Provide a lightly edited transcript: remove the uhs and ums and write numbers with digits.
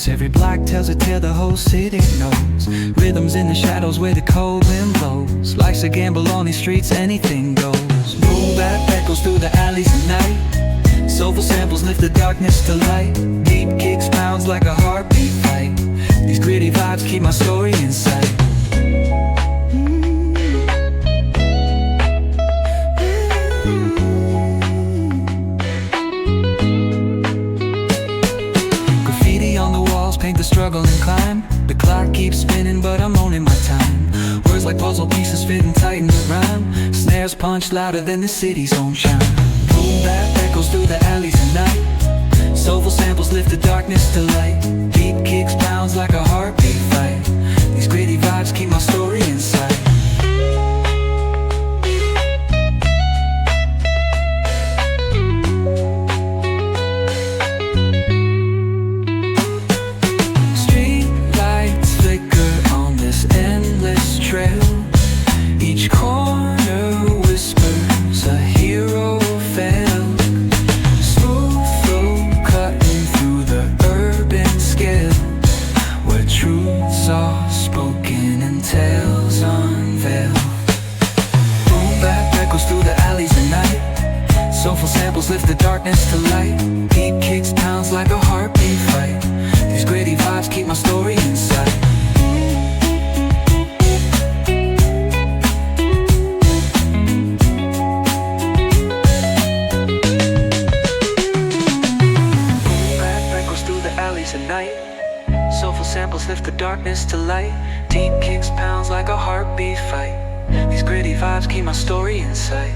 notes. Every block tells a tale the whole city knows. Rhythms in the shadows where the cold wind blows. Life's a gamble on these streets, anything goes. Boom bap echoes through the alleys at night. Soulful samples lift the darkness to light. Deep kicks pounds like a heartbeat fight. These gritty vibes keep my story in sight. Paint the struggle and climb. The clock keeps spinning but I'm owning my time. Words like puzzle pieces fitting tight in the rhyme. Snares punch louder than the city's own chime. Boom bap echoes through the alleys at night. Soulful samples lift the darkness to light. Deep kicks pounds like a heartbeat fight. These gritty vibes keep my story in sight. Each corner whispers a hero fell. Smooth flow cutting through the urban scale, where truths are spoken and tales unveiled. Boom bap echoes through the alleys at night. Soulful samples lift the darkness to light. Deep kicks pounds like a heartbeat fight. These gritty vibes keep my story in sight. At night, soulful samples lift the darkness to light. Deep kicks pounds like a heartbeat fight. These gritty vibes keep my story in sight.